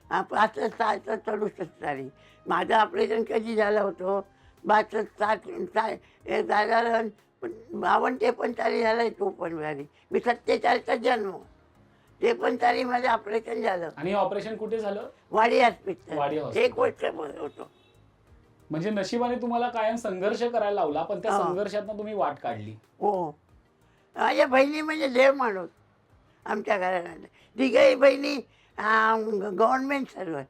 65-67 साली. माझं ऑपरेशन कधी झालं होतं? 62 साधारण 52-53 साली झालं. तो पण झाली. मी 47चा जन्म, 53 साली माझं ऑपरेशन झालं. आणि ऑपरेशन कुठे झालं? वाडी हॉस्पिटल. वाडी हॉस्पिटल. 1 वर्ष होतो. म्हणजे नशिबाने तुम्हाला कायम संघर्ष करायला लावला, पण त्या हा. संघर्षातनं तुम्ही वाट काढली. हो, माझ्या बहिणी म्हणजे देव माणूस आमच्या घरात. तिघही बहिणी गव्हर्नमेंट सर्वंट,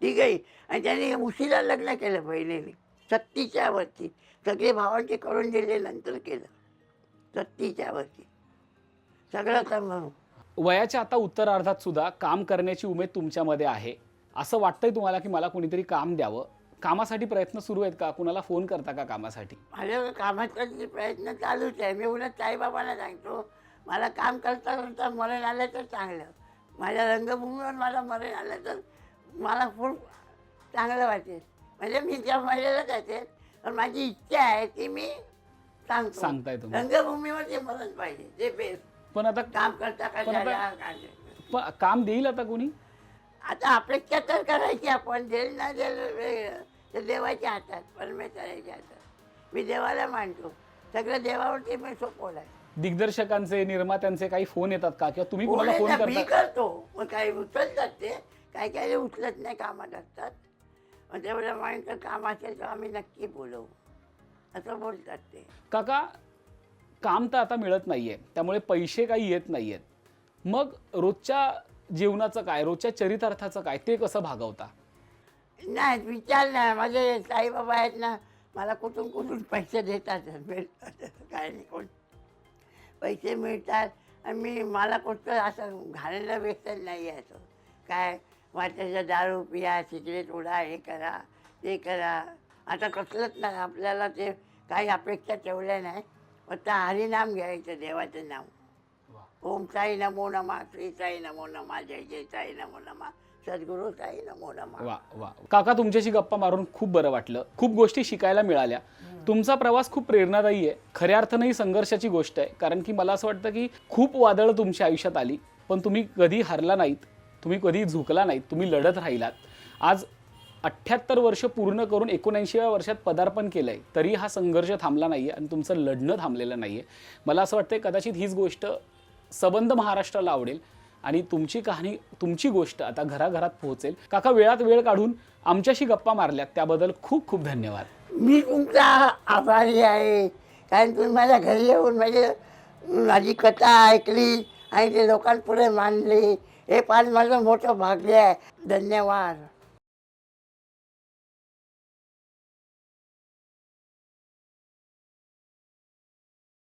तिघही. आणि त्यांनी उशिरा लग्न केलं बहिणीने, 36च्या वरती. सगळे भावांचे करून दिले, नंतर केलं 36च्या वरती सगळं सांभाळून. वयाच्या आता उत्तरार्धात सुद्धा काम करण्याची उमेद तुमच्यामध्ये आहे. असं वाटतंय तुम्हाला की मला कोणीतरी काम द्यावं? कामासाठी प्रयत्न सुरू आहेत का? कुणाला फोन करता का कामासाठी? माझ्या कामाचा प्रयत्न चालूच आहे. मी उलट साईबाबांना सांगतो, मला काम करता करता मरण आलं तर चांगलं. माझ्या रंगभूमीवर मला मरण आलं तर मला खूप चांगलं वाटेल. म्हणजे मी त्या महिलेला जाते, पण माझी इच्छा आहे ती मी सांगताय सांगतो. तुम्ही. रंगभूमीवर ते मरण पाहिजे, ते बेस्ट. पण आता काम करता पण आता- करता काम देईल आता कोणी? आता अपेक्षा तर करायची आपण. देईल ना देईल वेगळं, ते देवाच्या हातात, परमेश्वराच्या हातात. मी देवाला मानतो, सगळं देवावरती मी सोपवलं आहे. दिग्दर्शकांचे, निर्मात्यांचे काही फोन येतात का, किंवा तुम्ही फोन कोणाला फोन येतात, मी करता? करतो. मग काही उचलतात ते, काही काही उचलत नाही, कामात असतात. मग तेवढं माहिती काम असेल तर आम्ही नक्की बोलवू असं बोलतात ते. काका, काम तर आता मिळत नाहीये, त्यामुळे पैसे काही येत नाहीयेत. मग रोजच्या जीवनाचं काय, रोजच्या चरितार्थाचं काय, ते कसं भागवता? नाही विचार नाही, माझे साईबाबा आहेत ना, मला कुठून कुठून पैसे देतात, मिळतात, काय नाही, कोण पैसे मिळतात. आणि मला कुठं असं घालायला व्यसन नाही आहे. असं काय वाटायचं दारू पिया, सिगरेट उडा, हे करा ते करा, आता कसलंच नाही. आपल्याला ते काही अपेक्षा ठेवल्या नाही. फक्त हरिनाम घ्यायचं, देवाचं नाव. ओम साई नमो नमा, श्री साई नमो नमा, जय जय साई नमो नमा, सद्गुरू साई नमो नमा. वा वा काका, तुमच्याशी गप्पा मारून खूप बरं वाटलं. खूप गोष्टी शिकायला मिळाल्या. तुमचा प्रवास खूप प्रेरणादायी आहे. खऱ्या अर्थानं ही संघर्षाची गोष्ट आहे, कारण की मला असं वाटतं की खूप वादळं तुमच्या आयुष्यात आली, पण तुम्ही कधी हरला नाहीत, तुम्ही कधी झुकला नाहीत, तुम्ही लढत राहिलात. आज 78 वर्ष पूर्ण करून 79व्या वर्षात पदार्पण केलंय, तरी हा संघर्ष थांबला नाहीये आणि तुमचं लढणं थांबलेलं नाहीये. मला असं वाटतंय कदाचित हीच गोष्ट सबंध महाराष्ट्राला आवडेल आणि तुमची कहाणी, तुमची गोष्ट आता घराघरात पोहोचेल. काका, वेळात वेळ काढून आमच्याशी गप्पा मारल्यात त्याबद्दल खूप खूप धन्यवाद. मी तुमचा आभारी आहे, कारण तुम्ही माझ्या घरी येऊन माझी कथा ऐकली आणि ते लोकांपुढे मांडली. हे फार माझं मोठं भाग्य आहे. धन्यवाद.